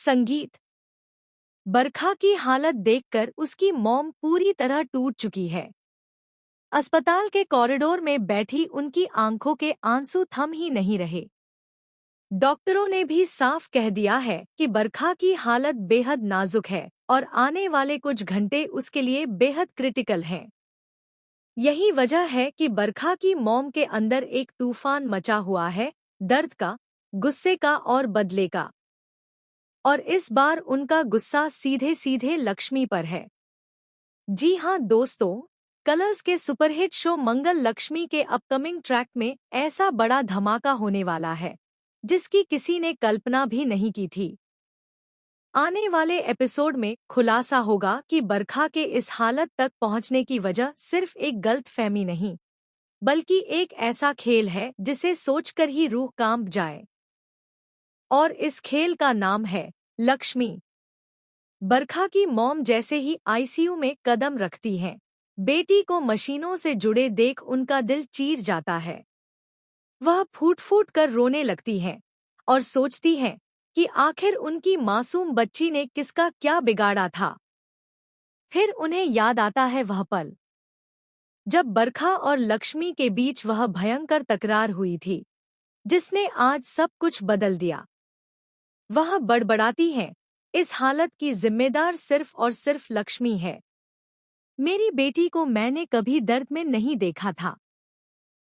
संगीत। बरखा की हालत देखकर उसकी मॉम पूरी तरह टूट चुकी है। अस्पताल के कॉरिडोर में बैठी उनकी आंखों के आंसू थम ही नहीं रहे। डॉक्टरों ने भी साफ कह दिया है कि बरखा की हालत बेहद नाजुक है और आने वाले कुछ घंटे उसके लिए बेहद क्रिटिकल हैं। यही वजह है कि बरखा की मॉम के अंदर एक तूफान मचा हुआ है, दर्द का, गुस्से का और बदले का। और इस बार उनका गुस्सा सीधे सीधे लक्ष्मी पर है। जी हाँ दोस्तों, कलर्स के सुपरहिट शो मंगल लक्ष्मी के अपकमिंग ट्रैक में ऐसा बड़ा धमाका होने वाला है जिसकी किसी ने कल्पना भी नहीं की थी। आने वाले एपिसोड में खुलासा होगा कि बरखा के इस हालत तक पहुंचने की वजह सिर्फ एक गलतफहमी नहीं, बल्कि एक ऐसा खेल है जिसे सोचकर ही रूह कांप जाए। और इस खेल का नाम है लक्ष्मी। बरखा की मॉम जैसे ही आईसीयू में कदम रखती हैं, बेटी को मशीनों से जुड़े देख उनका दिल चीर जाता है। वह फूट फूट कर रोने लगती हैं और सोचती हैं कि आखिर उनकी मासूम बच्ची ने किसका क्या बिगाड़ा था। फिर उन्हें याद आता है वह पल जब बरखा और लक्ष्मी के बीच वह भयंकर तकरार हुई थी जिसने आज सब कुछ बदल दिया। वह बड़बड़ाती हैं, इस हालत की जिम्मेदार सिर्फ और सिर्फ लक्ष्मी है। मेरी बेटी को मैंने कभी दर्द में नहीं देखा था,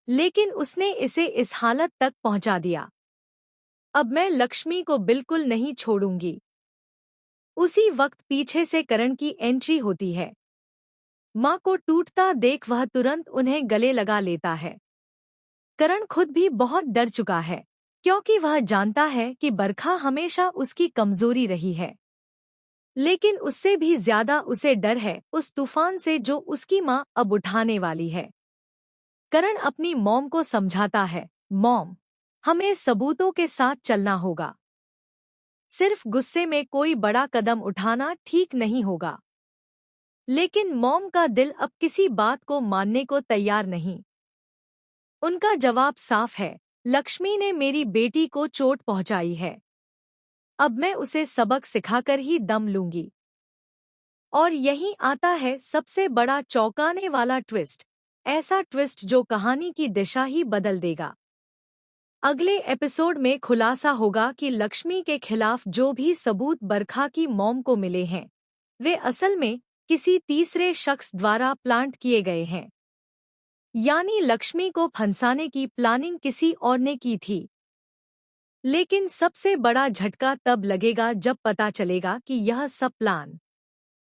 लेकिन उसने इसे इस हालत तक पहुंचा दिया। अब मैं लक्ष्मी को बिल्कुल नहीं छोड़ूंगी। उसी वक्त पीछे से करण की एंट्री होती है। माँ को टूटता देख वह तुरंत उन्हें गले लगा लेता है। करण खुद भी बहुत डर चुका है, क्योंकि वह जानता है कि बरखा हमेशा उसकी कमजोरी रही है। लेकिन उससे भी ज्यादा उसे डर है उस तूफान से जो उसकी माँ अब उठाने वाली है। करण अपनी मॉम को समझाता है, मॉम, हमें सबूतों के साथ चलना होगा। सिर्फ गुस्से में कोई बड़ा कदम उठाना ठीक नहीं होगा। लेकिन मॉम का दिल अब किसी बात को मानने को तैयार नहीं। उनका जवाब साफ है, लक्ष्मी ने मेरी बेटी को चोट पहुंचाई है। अब मैं उसे सबक सिखाकर ही दम लूंगी। और यहीं आता है सबसे बड़ा चौंकाने वाला ट्विस्ट, ऐसा ट्विस्ट जो कहानी की दिशा ही बदल देगा। अगले एपिसोड में खुलासा होगा कि लक्ष्मी के खिलाफ जो भी सबूत बरखा की मॉम को मिले हैं, वे असल में किसी तीसरे शख्स द्वारा प्लांट किए गए हैं। यानी लक्ष्मी को फंसाने की प्लानिंग किसी और ने की थी। लेकिन सबसे बड़ा झटका तब लगेगा जब पता चलेगा कि यह सब प्लान